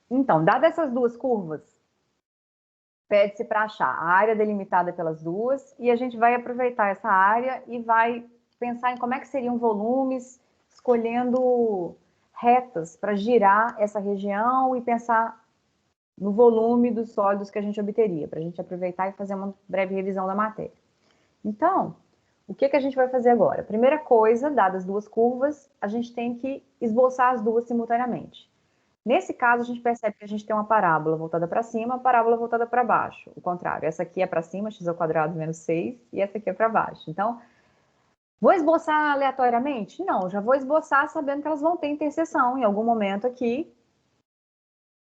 Então, dadas essas duas curvas, pede-se para achar a área delimitada pelas duas, e a gente vai aproveitar essa área e vai pensar em como é que seriam volumes, escolhendo retas para girar essa região e pensar no volume dos sólidos que a gente obteria, para a gente aproveitar e fazer uma breve revisão da matéria. Então, o que a gente vai fazer agora? Primeira coisa, dadas duas curvas, a gente tem que esboçar as duas simultaneamente. Nesse caso, a gente percebe que a gente tem uma parábola voltada para cima, uma parábola voltada para baixo. O contrário, essa aqui é para cima, x ao quadrado menos 6, e essa aqui é para baixo. Então, vou esboçar aleatoriamente? Não, já vou esboçar sabendo que elas vão ter interseção em algum momento aqui,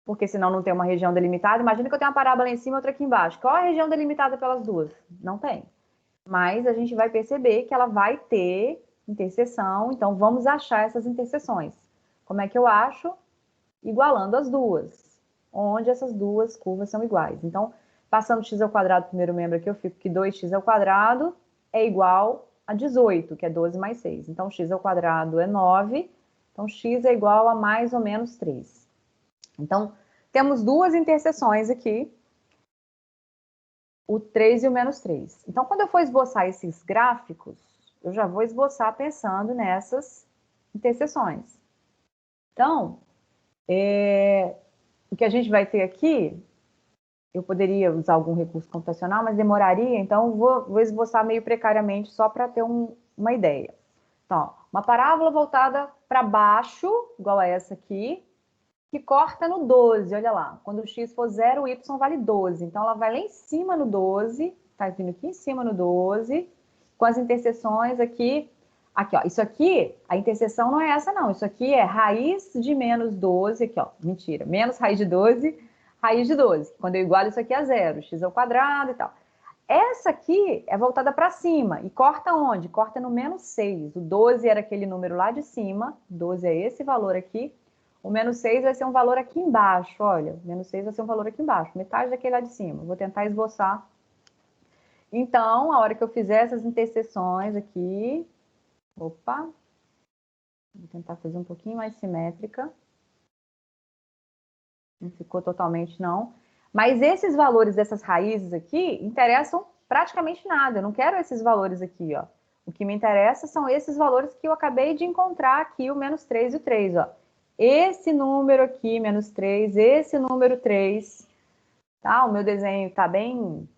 porque senão não tem uma região delimitada. Imagina que eu tenho uma parábola em cima e outra aqui embaixo. Qual é a região delimitada pelas duas? Não tem. Mas a gente vai perceber que ela vai ter interseção, então vamos achar essas interseções. Como é que eu acho? Igualando as duas, onde essas duas curvas são iguais. Então, passando x ao quadrado, primeiro membro aqui, eu fico que 2x ao quadrado é igual a 18, que é 12 mais 6. Então, x ao quadrado é 9, então x é igual a mais ou menos 3. Então, temos duas interseções aqui, o 3 e o menos 3. Então, quando eu for esboçar esses gráficos, eu já vou esboçar pensando nessas interseções. Então, o que a gente vai ter aqui, eu poderia usar algum recurso computacional, mas demoraria, então vou esboçar meio precariamente só para ter uma ideia. Então, ó, uma parábola voltada para baixo, igual a essa aqui, que corta no 12, olha lá. Quando o x for 0, o y vale 12. Então, ela vai lá em cima no 12, tá vindo aqui em cima no 12, com as interseções aqui. Aqui, ó, isso aqui, a interseção não é essa, não. Isso aqui é raiz de menos 12, aqui, ó, mentira, menos raiz de 12, raiz de 12. Quando eu igualo isso aqui a zero, x ao quadrado e tal. Essa aqui é voltada para cima, e corta onde? Corta no menos 6. O 12 era aquele número lá de cima, 12 é esse valor aqui, o menos 6 vai ser um valor aqui embaixo, olha, menos 6 vai ser um valor aqui embaixo, metade daquele lá de cima. Vou tentar esboçar. Então, a hora que eu fizer essas interseções aqui, opa, vou tentar fazer um pouquinho mais simétrica. Não ficou totalmente, não. Mas esses valores dessas raízes aqui interessam praticamente nada. Eu não quero esses valores aqui, ó. O que me interessa são esses valores que eu acabei de encontrar aqui, o menos 3 e o 3, ó. Esse número aqui, menos 3, esse número 3, tá? O meu desenho tá bem...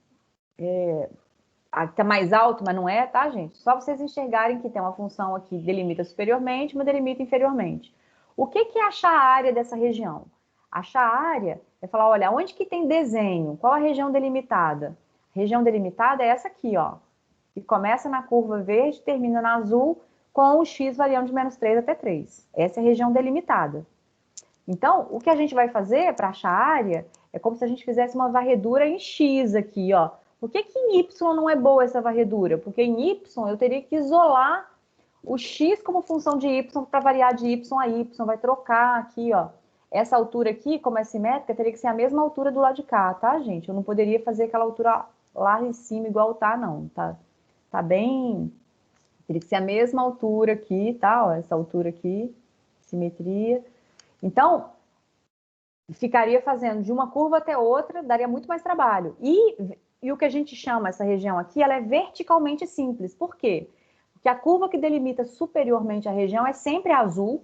tá mais alto, mas não é, tá, gente? Só vocês enxergarem que tem uma função aqui que delimita superiormente, uma delimita inferiormente. O que é achar a área dessa região? Achar a área é falar, olha, onde que tem desenho? Qual a região delimitada? A região delimitada é essa aqui, ó, que começa na curva verde, termina na azul, com o x variando de menos 3 até 3. Essa é a região delimitada. Então, o que a gente vai fazer para achar a área é como se a gente fizesse uma varredura em x aqui, ó. Por que em y não é boa essa varredura? Porque em y eu teria que isolar o x como função de y para variar de y a y, vai trocar aqui, ó. Essa altura aqui, como é simétrica, teria que ser a mesma altura do lado de cá, tá, gente? Eu não poderia fazer aquela altura lá em cima igual tá, não, tá? Tá bem... Teria que ser a mesma altura aqui, tá? Ó, essa altura aqui, simetria. Então, ficaria fazendo de uma curva até outra, daria muito mais trabalho. E o que a gente chama essa região aqui, ela é verticalmente simples. Por quê? Porque a curva que delimita superiormente a região é sempre azul.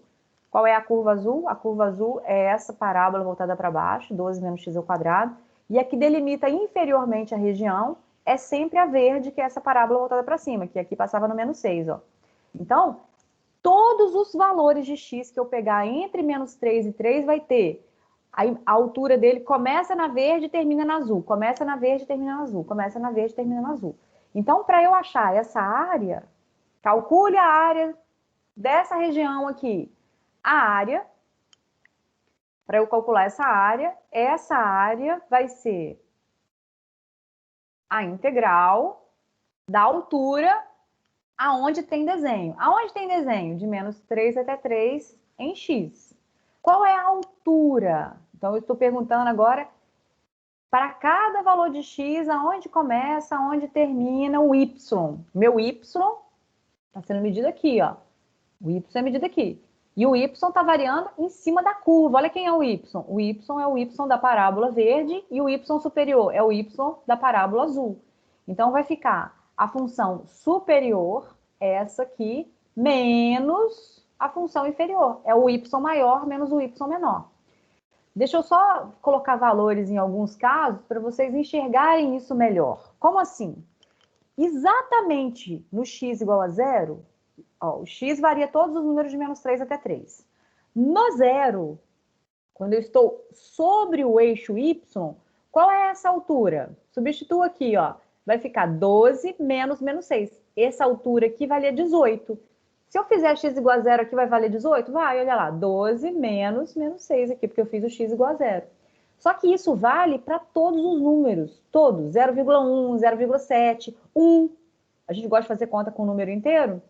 Qual é a curva azul? A curva azul é essa parábola voltada para baixo, 12 menos x ao quadrado. E a que delimita inferiormente a região é sempre a verde, que é essa parábola voltada para cima, que aqui passava no menos 6, ó. Então, todos os valores de x que eu pegar entre menos 3 e 3 vai ter a altura dele começa na verde e termina na azul. Começa na verde e termina na azul. Começa na verde e termina na azul. Então, para eu achar essa área, calcule a área dessa região aqui. A área, para eu calcular essa área vai ser a integral da altura aonde tem desenho. Aonde tem desenho? De menos 3 até 3 em x. Qual é a altura? Então, eu estou perguntando agora para cada valor de x, aonde começa, aonde termina o y. Meu y está sendo medido aqui, ó. O y é medido aqui. E o y está variando em cima da curva. Olha quem é o y. O y é o y da parábola verde e o y superior é o y da parábola azul. Então, vai ficar a função superior, essa aqui, menos a função inferior. É o y maior menos o y menor. Deixa eu só colocar valores em alguns casos para vocês enxergarem isso melhor. Como assim? Exatamente no x igual a zero, ó, o x varia todos os números de menos 3 até 3. No zero, quando eu estou sobre o eixo y, qual é essa altura? Substitua aqui, ó. Vai ficar 12 menos menos 6. Essa altura aqui valia 18. Se eu fizer x igual a zero aqui, vai valer 18? Vai, olha lá. 12 menos menos 6 aqui, porque eu fiz o x igual a zero. Só que isso vale para todos os números. Todos. 0,1, 0,7, 1. A gente gosta de fazer conta com o número inteiro?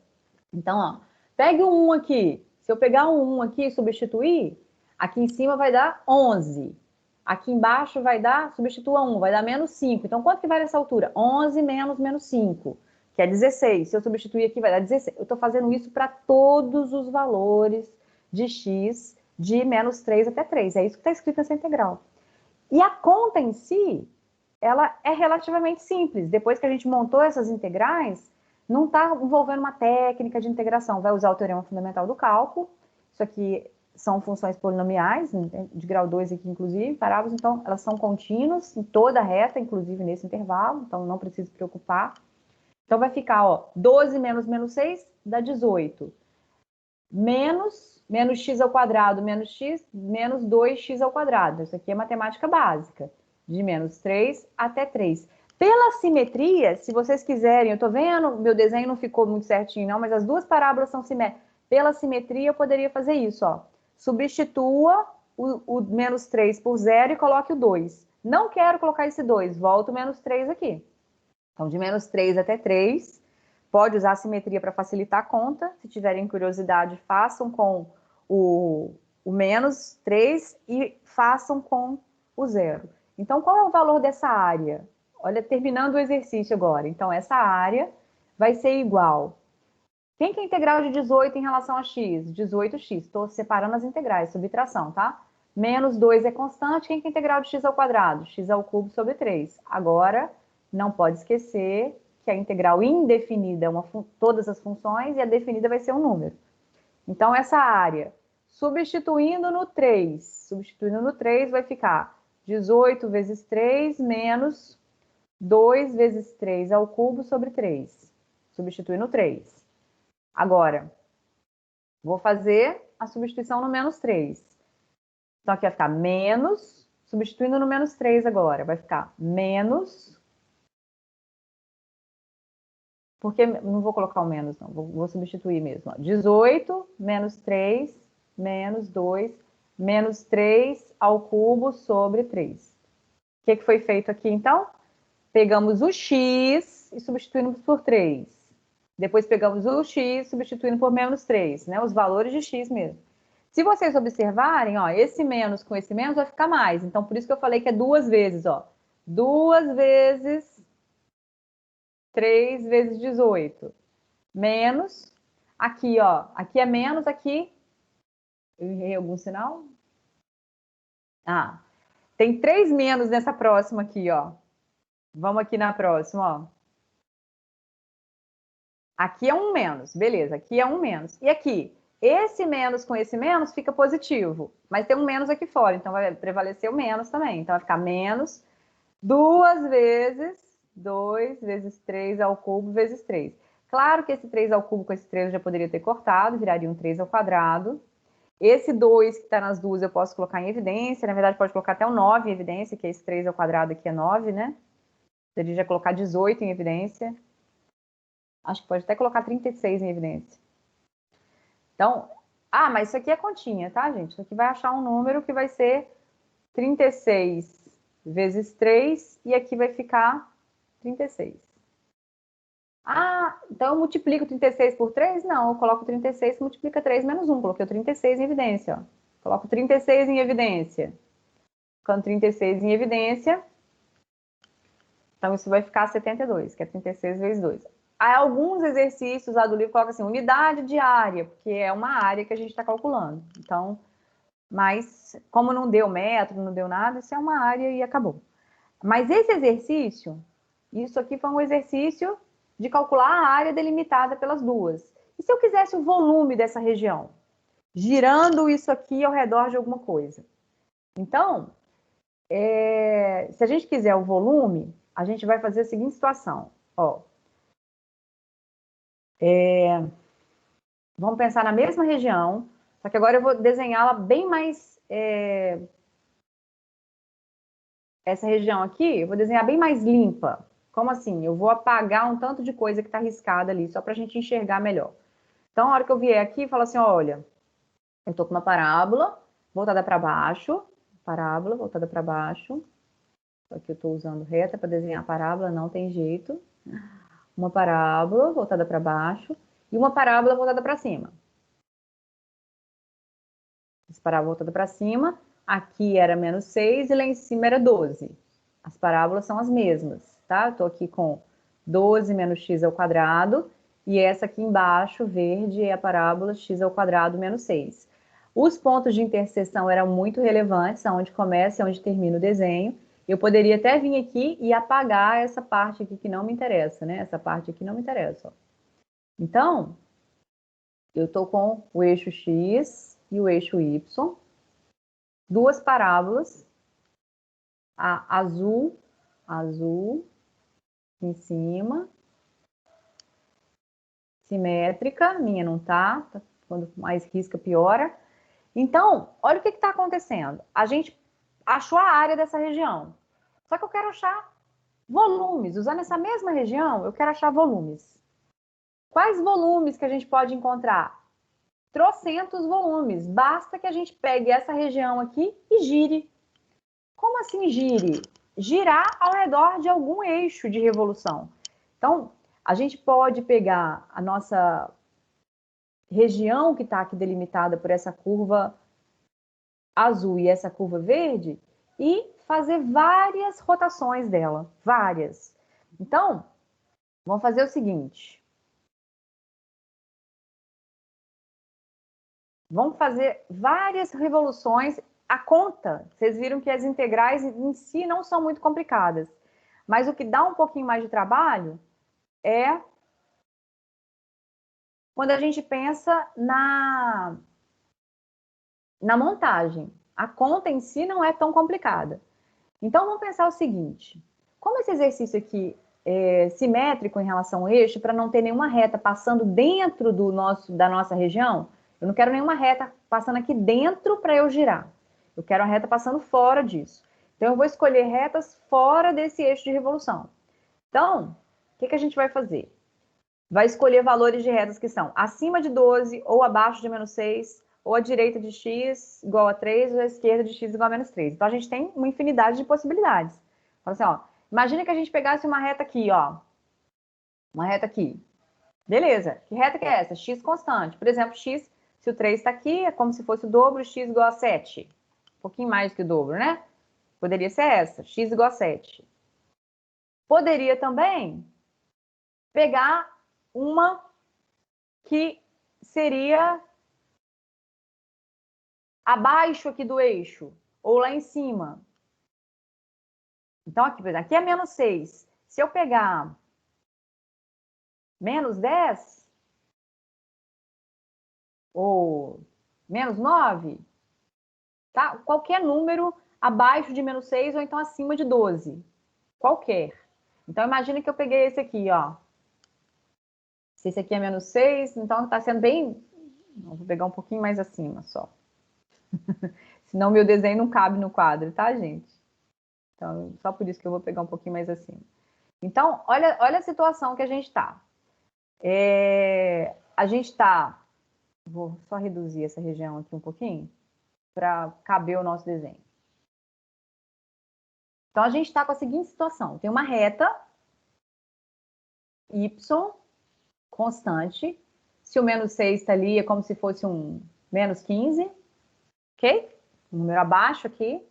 Então, ó, pegue o 1 aqui. Se eu pegar o 1 aqui e substituir, aqui em cima vai dar 11. Aqui embaixo vai dar, substitua 1, vai dar menos 5. Então, quanto que vale essa altura? 11 menos menos 5, que é 16. Se eu substituir aqui, vai dar 16. Eu estou fazendo isso para todos os valores de x de menos 3 até 3. É isso que está escrito nessa integral. E a conta em si, ela é relativamente simples. Depois que a gente montou essas integrais, não está envolvendo uma técnica de integração. Vai usar o teorema fundamental do cálculo. Isso aqui são funções polinomiais, de grau 2 aqui, inclusive, parábolas. Então, elas são contínuas em toda a reta, inclusive nesse intervalo. Então, não precisa se preocupar. Então, vai ficar, ó, 12 menos menos 6 dá 18. Menos x ao quadrado menos x, menos 2x ao quadrado. Isso aqui é matemática básica. De menos 3 até 3. Pela simetria, se vocês quiserem, eu tô vendo, meu desenho não ficou muito certinho não, mas as duas parábolas são simétricas. Pela simetria, eu poderia fazer isso, ó. Substitua o menos 3 por 0 e coloque o 2. Não quero colocar esse 2, volto o menos 3 aqui. Então, de menos 3 até 3, pode usar a simetria para facilitar a conta. Se tiverem curiosidade, façam com o menos 3 e façam com o 0. Então, qual é o valor dessa área? Olha, terminando o exercício agora. Então, essa área vai ser igual. Quem que é a integral de 18 em relação a x? 18x. Estou separando as integrais, subtração, tá? Menos 2 é constante. Quem que é a integral de x ao quadrado? X ao cubo sobre 3. Agora, não pode esquecer que a integral indefinida é todas as funções e a definida vai ser um número. Então, essa área, substituindo no 3, vai ficar 18 vezes 3 menos 2 vezes 3 ao cubo sobre 3. Substituir no 3. Agora, vou fazer a substituição no menos 3. Então, aqui vai ficar menos, substituindo no menos 3 agora, vai ficar menos, porque não vou colocar o menos, não, vou substituir mesmo. Ó. 18 menos 3 menos 2 menos 3 ao cubo sobre 3. O que foi feito aqui, então? Pegamos o x e substituímos por 3. Depois pegamos o x substituindo por menos 3, né? Os valores de x mesmo. Se vocês observarem, ó, esse menos com esse menos vai ficar mais. Então, por isso que eu falei que é duas vezes, ó. 2 vezes 3 vezes 18. Menos, aqui, ó. Aqui é menos, aqui... Eu errei algum sinal? Ah, tem 3 menos nessa próxima aqui, ó. Vamos aqui na próxima, ó. Aqui é um menos, beleza, aqui é um menos. E aqui, esse menos com esse menos fica positivo, mas tem um menos aqui fora, então vai prevalecer o menos também. Então vai ficar menos 2 vezes 2 vezes 3 ao cubo vezes 3. Claro que esse 3 ao cubo com esse 3 eu já poderia ter cortado, viraria um 3 ao quadrado. Esse 2 que está nas duas eu posso colocar em evidência, na verdade pode colocar até um 9 em evidência, que esse 3 ao quadrado aqui é 9, né? Poderia já colocar 18 em evidência. Acho que pode até colocar 36 em evidência. Então, mas isso aqui é continha, tá, gente? Isso aqui vai achar um número que vai ser 36 vezes 3 e aqui vai ficar 36. Então eu multiplico 36 por 3? Não, eu coloco 36 que multiplica 3 menos 1. Coloquei o 36 em evidência, ó. Coloco 36 em evidência. Colocando 36 em evidência. Então isso vai ficar 72, que é 36 vezes 2. há alguns exercícios lá do livro que colocam assim, unidade de área, porque é uma área que a gente está calculando. Então, mas como não deu metro, não deu nada, isso é uma área e acabou. Mas esse exercício, isso aqui foi um exercício de calcular a área delimitada pelas duas. E se eu quisesse o volume dessa região? Girando isso aqui ao redor de alguma coisa. Então, se a gente quiser o volume, a gente vai fazer a seguinte situação. Ó, vamos pensar na mesma região, só que agora eu vou desenhá-la bem mais... essa região aqui, eu vou desenhar bem mais limpa. Como assim? Eu vou apagar um tanto de coisa que está riscada ali, só para a gente enxergar melhor. Então, a hora que eu vier aqui, falo assim, olha, eu estou com uma parábola voltada para baixo, parábola voltada para baixo. Aqui eu estou usando reta para desenhar a parábola, não tem jeito. Uma parábola voltada para baixo e uma parábola voltada para cima. Essa parábola voltada para cima, aqui era menos 6 e lá em cima era 12. As parábolas são as mesmas, tá? Eu estou aqui com 12 menos x ao quadrado e essa aqui embaixo, verde, é a parábola x ao quadrado menos 6. Os pontos de interseção eram muito relevantes, aonde começa e onde termina o desenho. Eu poderia até vir aqui e apagar essa parte aqui que não me interessa, né? Essa parte aqui não me interessa, ó. Então, eu estou com o eixo x e o eixo y, duas parábolas, a azul em cima, simétrica, minha não tá, quando mais risca piora. Então, olha o que está acontecendo. A gente achou a área dessa região, só que eu quero achar volumes. Usando essa mesma região, eu quero achar volumes. Quais volumes que a gente pode encontrar? Trocentos volumes. Basta que a gente pegue essa região aqui e gire. Como assim gire? Girar ao redor de algum eixo de revolução. Então, a gente pode pegar a nossa região que está aqui delimitada por essa curva azul e essa curva verde e fazer várias rotações dela. Várias. Então, vamos fazer o seguinte. Vamos fazer várias revoluções. A conta, vocês viram que as integrais em si não são muito complicadas. Mas o que dá um pouquinho mais de trabalho é quando a gente pensa na montagem. A conta em si não é tão complicada. Então, vamos pensar o seguinte. Como esse exercício aqui é simétrico em relação ao eixo, para não ter nenhuma reta passando dentro da nossa região, eu não quero nenhuma reta passando aqui dentro para eu girar. Eu quero a reta passando fora disso. Então, eu vou escolher retas fora desse eixo de revolução. Então, o que a gente vai fazer? Vai escolher valores de retas que são acima de 12 ou abaixo de menos 6, ou a direita de x igual a 3, ou a esquerda de x igual a menos 3. Então, a gente tem uma infinidade de possibilidades. Então, assim, ó, imagina que a gente pegasse uma reta aqui, ó. Uma reta aqui. Beleza, que reta que é essa? X constante. Por exemplo, x, se o 3 está aqui, é como se fosse o dobro, x igual a 7. Um pouquinho mais que o dobro, né? Poderia ser essa, x igual a 7. Poderia também pegar uma que seria abaixo aqui do eixo, ou lá em cima. Então, aqui é menos 6. Se eu pegar menos 10, ou menos 9, tá? Qualquer número abaixo de menos 6, ou então acima de 12. Qualquer. Então, imagine que eu peguei esse aqui, ó. Se esse aqui é menos 6, então está sendo bem... Vou pegar um pouquinho mais acima só. Senão meu desenho não cabe no quadro, tá, gente? Então, só por isso que eu vou pegar um pouquinho mais acima. Então, olha a situação que a gente está. A gente está... Vou só reduzir essa região aqui um pouquinho para caber o nosso desenho. Então, a gente está com a seguinte situação. Tem uma reta y constante. Se o menos 6 está ali, é como se fosse um menos 15. Ok? Um número abaixo aqui.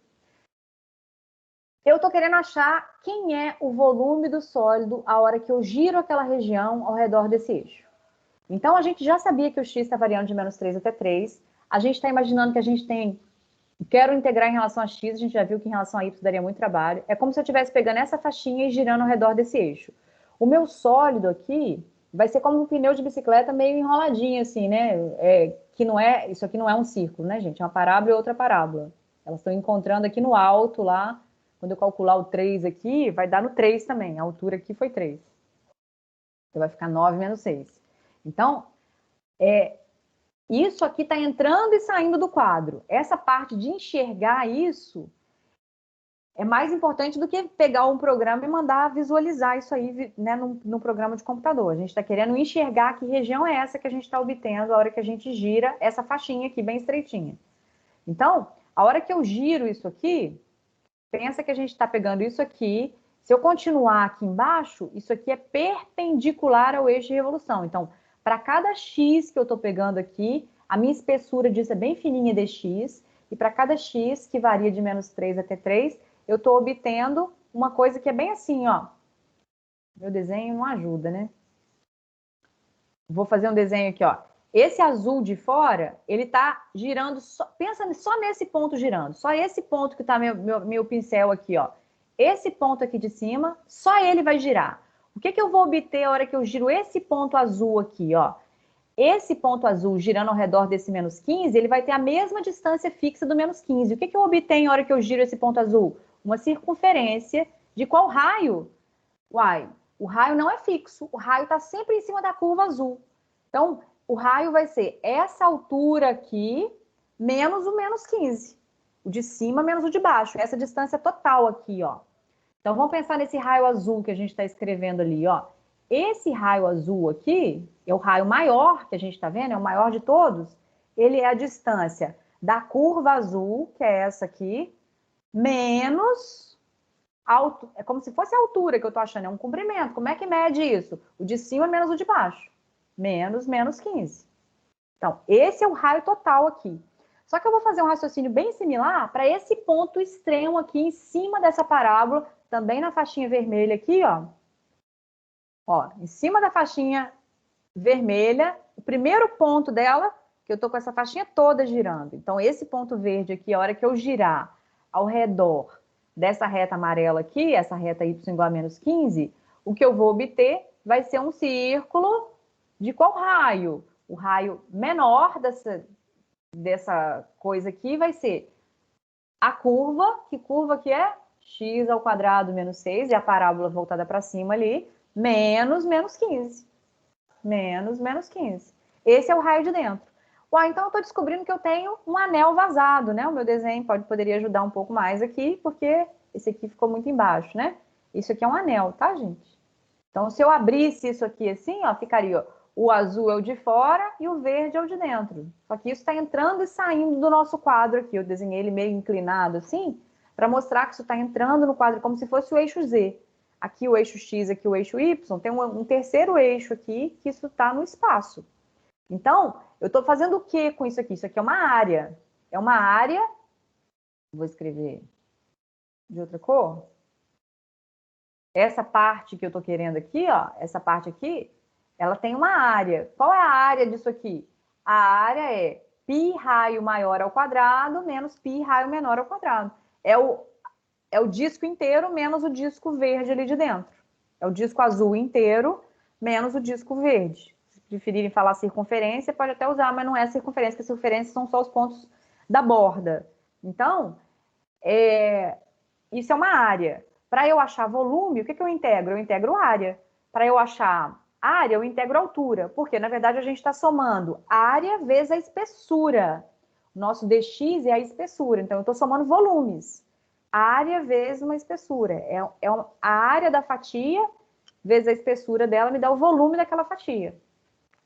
Eu estou querendo achar quem é o volume do sólido a hora que eu giro aquela região ao redor desse eixo. Então, a gente já sabia que o x está variando de -3 até 3. A gente está imaginando que a gente tem... Quero integrar em relação a x, a gente já viu que em relação a y daria muito trabalho. É como se eu estivesse pegando essa faixinha e girando ao redor desse eixo. O meu sólido aqui vai ser como um pneu de bicicleta meio enroladinho, assim, né? Que não é, isso aqui não é um círculo, né, gente? É uma parábola e outra parábola. Elas estão encontrando aqui no alto, lá. Quando eu calcular o 3 aqui, vai dar no 3 também. A altura aqui foi 3. Então, vai ficar 9 menos 6. Então, isso aqui está entrando e saindo do quadro. Essa parte de enxergar isso é mais importante do que pegar um programa e mandar visualizar isso aí, né, no programa de computador. A gente está querendo enxergar que região é essa que a gente está obtendo a hora que a gente gira essa faixinha aqui bem estreitinha. Então, a hora que eu giro isso aqui, pensa que a gente está pegando isso aqui. Se eu continuar aqui embaixo, isso aqui é perpendicular ao eixo de revolução. Então, para cada x que eu estou pegando aqui, a minha espessura disso é bem fininha dx, e para cada x, que varia de -3 até 3, eu estou obtendo uma coisa que é bem assim, ó. Meu desenho não ajuda, né? Vou fazer um desenho aqui, ó. Esse azul de fora, ele tá girando, pensa só nesse ponto girando. Só esse ponto que tá meu pincel aqui, ó. Esse ponto aqui de cima, só ele vai girar. O que que eu vou obter a hora que eu giro esse ponto azul aqui, ó? Esse ponto azul girando ao redor desse -15, ele vai ter a mesma distância fixa do -15. O que que eu obtenho na hora que eu giro esse ponto azul? Uma circunferência de qual raio? Uai, o raio não é fixo, o raio está sempre em cima da curva azul. Então, o raio vai ser essa altura aqui, menos o -15. O de cima menos o de baixo, essa distância total aqui, ó. Então, vamos pensar nesse raio azul que a gente está escrevendo ali, ó. Esse raio azul aqui, é o raio maior que a gente está vendo, é o maior de todos. Ele é a distância da curva azul, que é essa aqui, menos é como se fosse a altura que eu estou achando, é um comprimento. Como é que mede isso? O de cima menos o de baixo. Menos -15. Então, esse é o raio total aqui. Só que eu vou fazer um raciocínio bem similar para esse ponto extremo aqui em cima dessa parábola, também na faixinha vermelha aqui, ó. Ó, em cima da faixinha vermelha, o primeiro ponto dela, que eu tô com essa faixinha toda girando. Então, esse ponto verde aqui, a hora que eu girar ao redor dessa reta amarela aqui, essa reta y igual a -15, o que eu vou obter vai ser um círculo de qual raio? O raio menor dessa coisa aqui vai ser a curva, que curva que é? X ao quadrado menos 6, e a parábola voltada para cima ali, menos -15. Menos -15. Esse é o raio de dentro. Ué, então eu estou descobrindo que eu tenho um anel vazado, né? O meu desenho poderia ajudar um pouco mais aqui, porque esse aqui ficou muito embaixo, né? Isso aqui é um anel, tá, gente? Então, se eu abrisse isso aqui assim, ó, ficaria, ó, o azul é o de fora e o verde é o de dentro. Só que isso está entrando e saindo do nosso quadro aqui. Eu desenhei ele meio inclinado assim, para mostrar que isso está entrando no quadro como se fosse o eixo Z. Aqui o eixo X, aqui o eixo Y, tem um terceiro eixo aqui, que isso está no espaço. Então, eu estou fazendo o que com isso aqui? Isso aqui é uma área. É uma área, vou escrever de outra cor. Essa parte que eu estou querendo aqui, ó, essa parte aqui, ela tem uma área. Qual é a área disso aqui? A área é π raio maior ao quadrado menos π raio menor ao quadrado. É o disco inteiro menos o disco verde ali de dentro. É o disco azul inteiro menos o disco verde. Se preferirem falar circunferência, pode até usar, mas não é circunferência, porque circunferência são só os pontos da borda. Então, isso é uma área. Para eu achar volume, o que eu integro? Eu integro área. Para eu achar área, eu integro altura. Porque, na verdade, a gente está somando área vezes a espessura. O nosso dx é a espessura. Então, eu estou somando volumes. Área vezes uma espessura. A área da fatia vezes a espessura dela me dá o volume daquela fatia.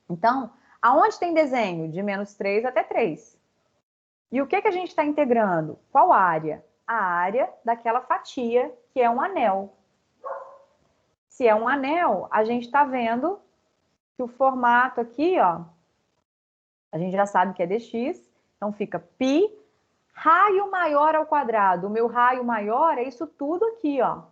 Então, aonde tem desenho? De -3 até 3. E o que a gente está integrando? Qual área? A área daquela fatia, que é um anel. Se é um anel, a gente está vendo que o formato aqui, ó, a gente já sabe que é dx, então fica π Raio maior ao quadrado. O meu raio maior é isso tudo aqui, ó.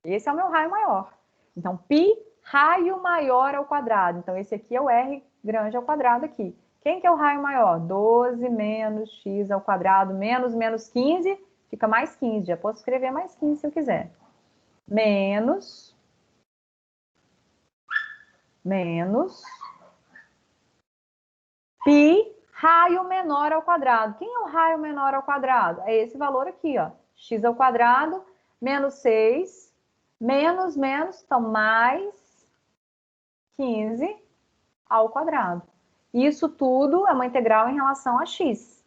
Esse é o meu raio maior. Então, π raio maior ao quadrado. Então, esse aqui é o R grande ao quadrado aqui. Quem que é o raio maior? 12 menos x ao quadrado, menos 15, fica mais 15. Já posso escrever mais 15 se eu quiser. Menos π raio menor ao quadrado. Quem é o raio menor ao quadrado? É esse valor aqui, ó. X ao quadrado, menos 6, menos, então mais 15 ao quadrado. Isso tudo é uma integral em relação a x.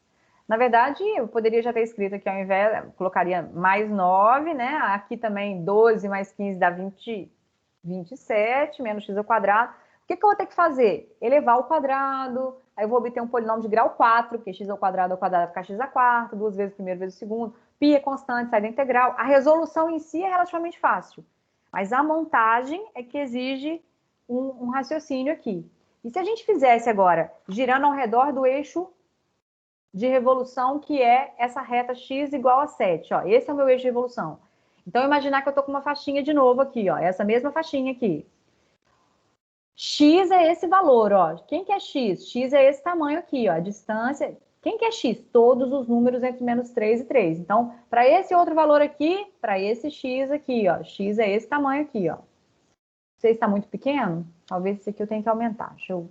Na verdade, eu poderia já ter escrito aqui ao invés, colocaria mais 9, né? Aqui também 12 mais 15 dá 27, menos x ao quadrado. O que eu vou ter que fazer? Elevar ao quadrado, aí eu vou obter um polinômio de grau 4, porque x ao quadrado vai ficar x a quarta, 2 vezes o primeiro vezes o segundo. Π é constante, sai da integral. A resolução em si é relativamente fácil, mas a montagem é que exige um raciocínio aqui. E se a gente fizesse agora, girando ao redor do eixo de revolução, que é essa reta x igual a 7, ó, esse é o meu eixo de revolução. Então, imaginar que eu estou com uma faixinha de novo aqui, ó, essa mesma faixinha aqui. X é esse valor, ó. Quem que é x? X é esse tamanho aqui, ó, a distância. Quem que é x? Todos os números entre menos 3 e 3. Então, para esse outro valor aqui, para esse x aqui, ó, x é esse tamanho aqui, ó. Se está muito pequeno, talvez esse aqui eu tenha que aumentar. Deixa eu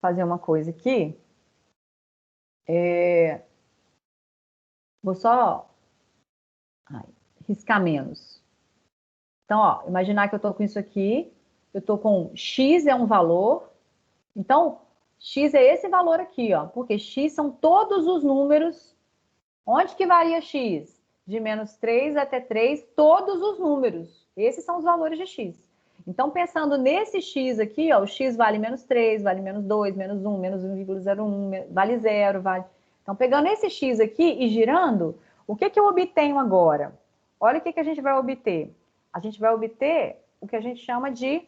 fazer uma coisa aqui. Vou só riscar menos. Então, ó, imaginar que eu estou com isso aqui. Eu estou com x é um valor. Então, x é esse valor aqui, ó. Porque x são todos os números. Onde que varia x? De menos 3 até 3, todos os números. Esses são os valores de x. Então, pensando nesse x aqui, ó, o x vale menos 3, vale menos 2, menos 1, menos 1,01, vale 0, vale... Então, pegando esse x aqui e girando, o que eu obtenho agora? Olha o que a gente vai obter. A gente vai obter o que a gente chama de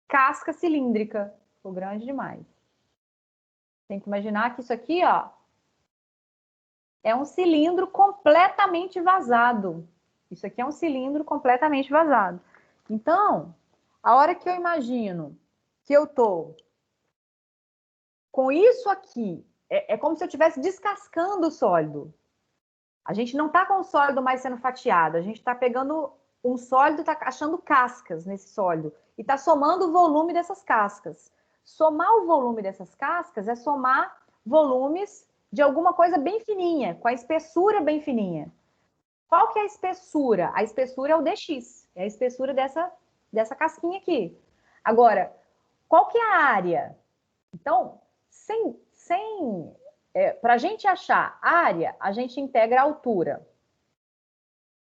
casca cilíndrica. Ficou grande demais. Tem que imaginar que isso aqui, ó, é um cilindro completamente vazado. Isso aqui é um cilindro completamente vazado. Então, a hora que eu imagino que eu tô com isso aqui, é como se eu estivesse descascando o sólido. A gente não está com o sólido mais sendo fatiado, a gente está pegando um sólido, está achando cascas nesse sólido e está somando o volume dessas cascas. Somar o volume dessas cascas é somar volumes de alguma coisa bem fininha, com a espessura bem fininha. Qual que é a espessura? A espessura é o dx, é a espessura dessa casquinha aqui. Agora, qual que é a área? Então, para a gente achar área, a gente integra a altura.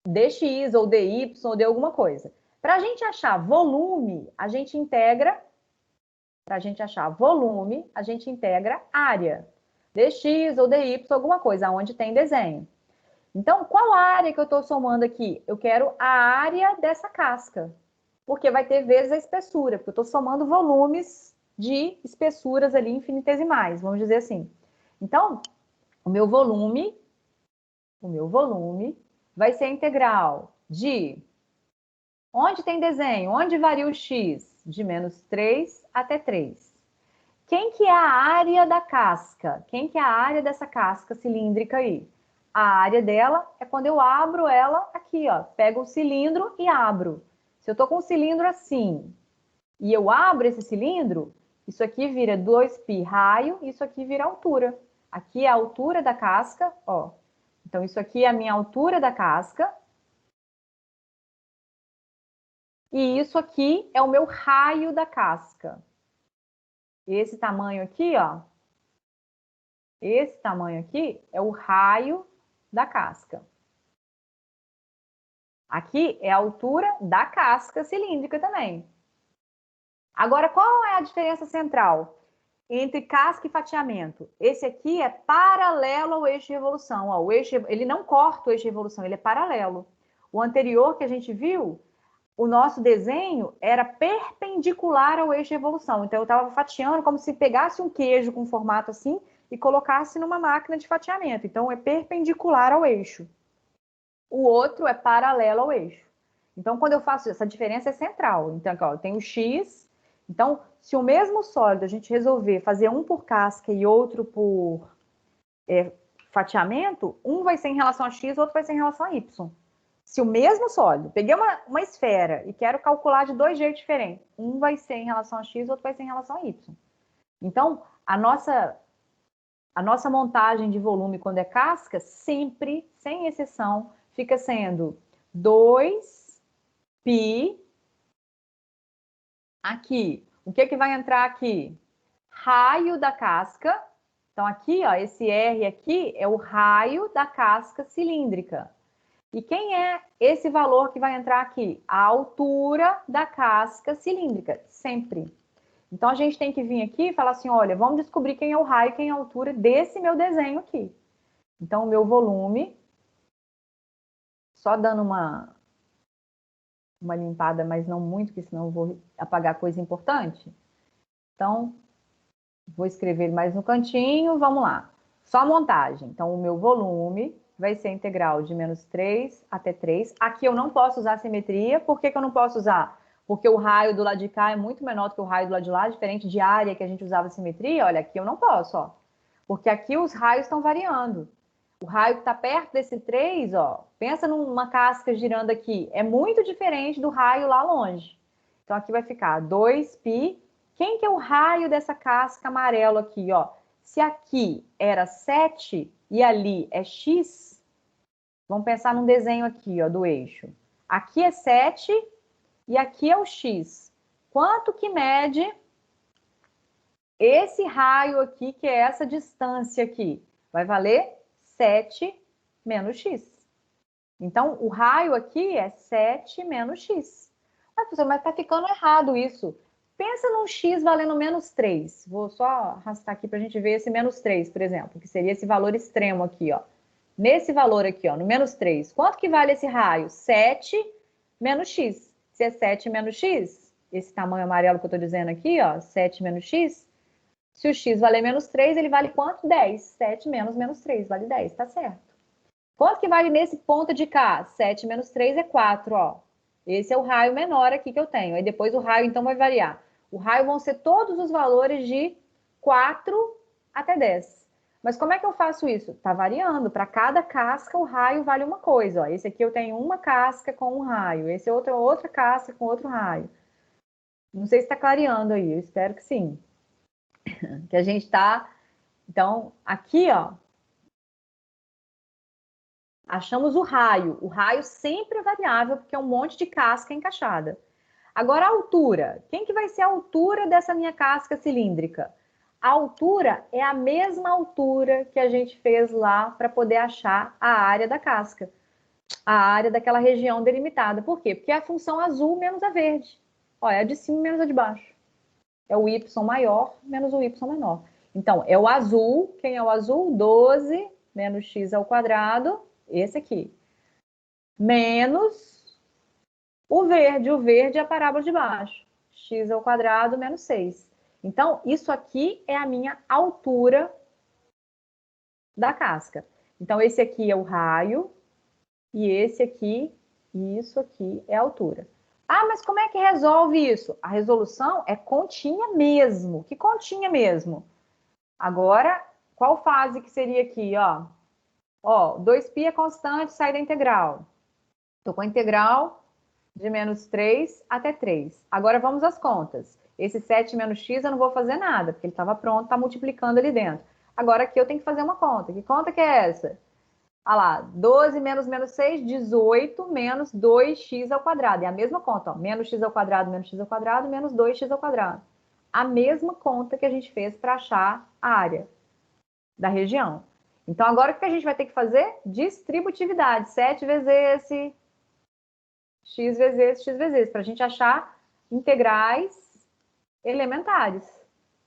dx ou dy ou de alguma coisa. Para a gente achar volume, a gente integra. Para a gente achar volume, a gente integra área. dx ou dy, alguma coisa, onde tem desenho. Então, qual área que eu estou somando aqui? Eu quero a área dessa casca, porque vai ter vezes a espessura, porque eu estou somando volumes de espessuras ali infinitesimais, vamos dizer assim. Então, o meu volume vai ser integral de... Onde tem desenho? Onde varia o x? De menos 3 até 3. Quem que é a área da casca? Quem que é a área dessa casca cilíndrica aí? A área dela é quando eu abro ela aqui, ó. Pego o cilindro e abro. Se eu tô com um cilindro assim e eu abro esse cilindro, isso aqui vira 2π raio, isso aqui vira altura. Aqui é a altura da casca, ó. Então, isso aqui é a minha altura da casca. E isso aqui é o meu raio da casca. Esse tamanho aqui, ó. Esse tamanho aqui é o raio da casca. Aqui é a altura da casca cilíndrica também. Agora, qual é a diferença central entre casca e fatiamento? Esse aqui é paralelo ao eixo de revolução. Ó, o eixo, ele não corta o eixo de revolução, ele é paralelo. O anterior que a gente viu, o nosso desenho era perpendicular ao eixo de revolução. Então, eu estava fatiando como se pegasse um queijo com formato assim e colocasse numa máquina de fatiamento. Então, é perpendicular ao eixo. O outro é paralelo ao eixo. Então, quando eu faço essa diferença é central. Então, aqui, ó, eu tenho o X. Então, se o mesmo sólido a gente resolver fazer um por casca e outro por fatiamento, um vai ser em relação a X, outro vai ser em relação a Y. Se o mesmo sólido, peguei uma esfera e quero calcular de dois jeitos diferentes, um vai ser em relação a X, outro vai ser em relação a Y. Então, a nossa montagem de volume quando é casca, sempre, sem exceção, fica sendo 2π aqui. O que vai entrar aqui? Raio da casca. Então, aqui, ó, esse R aqui é o raio da casca cilíndrica. E quem é esse valor que vai entrar aqui? A altura da casca cilíndrica, sempre. Então, a gente tem que vir aqui e falar assim, olha, vamos descobrir quem é o raio, quem é a altura desse meu desenho aqui. Então, o meu volume, só dando uma limpada, mas não muito, porque senão eu vou apagar coisa importante. Então, vou escrever mais no cantinho, vamos lá. Só a montagem. Então, o meu volume vai ser integral de menos 3 até 3. Aqui eu não posso usar simetria. Por que eu não posso usar? Porque o raio do lado de cá é muito menor do que o raio do lado de lá, diferente de área que a gente usava simetria. Olha, aqui eu não posso, ó. Porque aqui os raios estão variando. O raio que está perto desse 3, ó, pensa numa casca girando aqui, é muito diferente do raio lá longe. Então, aqui vai ficar 2π. Quem que é o raio dessa casca amarelo aqui, ó? Se aqui era 7 e ali é x, vamos pensar num desenho aqui, ó, do eixo. Aqui é 7 e aqui é o x. Quanto que mede esse raio aqui, que é essa distância aqui? Vai valer 7 menos x. Então, o raio aqui é 7 menos x. Ah, professor, mas tá ficando errado isso. Pensa num x valendo menos 3. Vou só arrastar aqui para a gente ver esse menos 3, por exemplo, que seria esse valor extremo aqui, ó. Nesse valor aqui, ó, no menos 3. Quanto que vale esse raio? 7 menos x. Se é 7 menos x, esse tamanho amarelo que eu estou dizendo aqui, ó, 7 menos x, se o x valer menos 3, ele vale quanto? 10. 7 menos 3, vale 10, tá certo. Quanto que vale nesse ponto de cá? 7 menos 3 é 4, ó. Esse é o raio menor aqui que eu tenho. Aí depois o raio, então, vai variar. O raio vão ser todos os valores de 4 até 10. Mas como é que eu faço isso? Tá variando. Para cada casca, o raio vale uma coisa, ó. Esse aqui eu tenho uma casca com um raio. Esse é outra casca com outro raio. Não sei se está clareando aí. Eu espero que sim. Que a gente tá... Então, aqui, ó, achamos o raio. O raio sempre é variável, porque é um monte de casca encaixada. Agora, a altura. Quem que vai ser a altura dessa minha casca cilíndrica? A altura é a mesma altura que a gente fez lá para poder achar a área da casca. A área daquela região delimitada. Por quê? Porque é a função azul menos a verde. Olha, é a de cima menos a de baixo. É o y maior menos o y menor. Então, é o azul. Quem é o azul? 12 menos x ao quadrado. Esse aqui. Menos o verde é a parábola de baixo. X ao quadrado menos 6. Então, isso aqui é a minha altura da casca. Então, esse aqui é o raio. E esse aqui, e isso aqui é a altura. Ah, mas como é que resolve isso? A resolução é continha mesmo. Que continha mesmo? Agora, qual fase que seria aqui, ó? Ó, 2π é constante, sai da integral. Estou com a integral de menos 3 até 3. Agora vamos às contas. Esse 7 menos x eu não vou fazer nada, porque ele estava pronto, está multiplicando ali dentro. Agora aqui eu tenho que fazer uma conta. Que conta que é essa? Olha lá, 12 menos 6, 18 menos 2x ao quadrado. É a mesma conta, ó. Menos x ao quadrado, menos x ao quadrado, menos 2x ao quadrado. A mesma conta que a gente fez para achar a área da região. Então, agora o que a gente vai ter que fazer? Distributividade. 7 vezes esse, x vezes esse, x vezes esse, para a gente achar integrais elementares.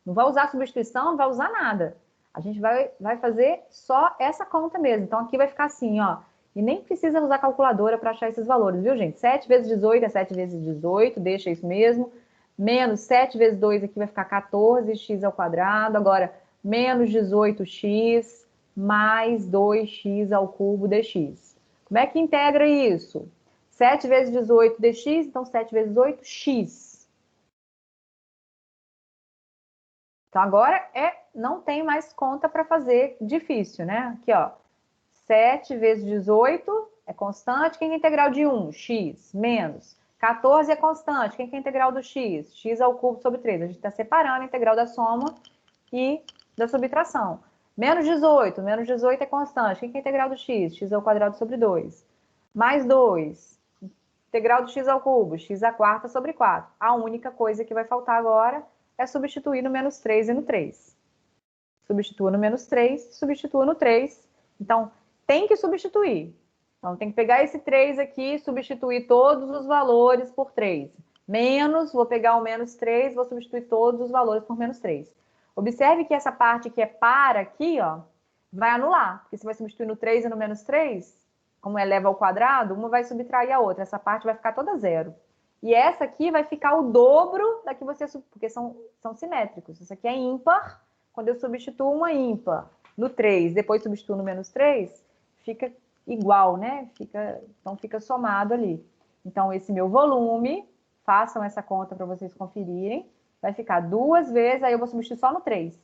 Não vai usar substituição, não vai usar nada. A gente vai fazer só essa conta mesmo. Então, aqui vai ficar assim, ó. E nem precisa usar calculadora para achar esses valores, viu, gente? 7 vezes 18 é 7 vezes 18, deixa isso mesmo. Menos 7 vezes 2 aqui vai ficar 14x ao quadrado. Agora, menos 18x mais 2x ao cubo dx. Como é que integra isso? 7 vezes 18 dx, então 7 vezes 8, x. Então agora não tem mais conta para fazer difícil, né? Aqui, ó. 7 vezes 18 é constante. Quem é a integral de 1? X. Menos. 14 é constante. Quem é a integral do x? X ao cubo sobre 3. A gente está separando a integral da soma e da subtração. Menos 18. Menos 18 é constante. Quem é a integral do x? X ao quadrado sobre 2. Mais 2. Integral do x ao cubo. X à quarta sobre 4. A única coisa que vai faltar agora é substituir no menos 3 e no 3. Substitua no menos 3, substitua no 3. Então, tem que substituir. Então, tem que pegar esse 3 aqui, substituir todos os valores por 3. Menos, vou pegar o menos 3, vou substituir todos os valores por menos 3. Observe que essa parte que é par aqui, ó, vai anular. Porque você vai substituir no 3 e no menos 3, como é eleva ao quadrado, uma vai subtrair a outra. Essa parte vai ficar toda zero. E essa aqui vai ficar o dobro da que você... Porque são simétricos. Isso aqui é ímpar. Quando eu substituo uma ímpar no 3, depois substituo no menos 3, fica igual, né? Então fica somado ali. Então, esse meu volume, façam essa conta para vocês conferirem, vai ficar 2 vezes, aí eu vou substituir só no 3.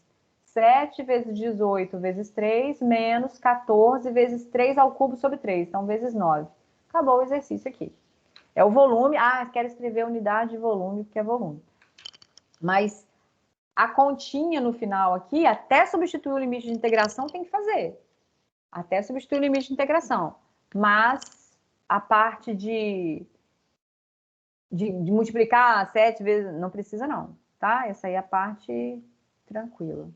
7 vezes 18 vezes 3, menos 14 vezes 3 ao cubo sobre 3, então vezes 9. Acabou o exercício aqui. É o volume. Ah, quero escrever a unidade de volume, porque é volume. Mas a continha no final aqui, até substituir o limite de integração, tem que fazer. Até substituir o limite de integração. Mas a parte de multiplicar 7 vezes, não precisa não, tá? Essa aí é a parte tranquila.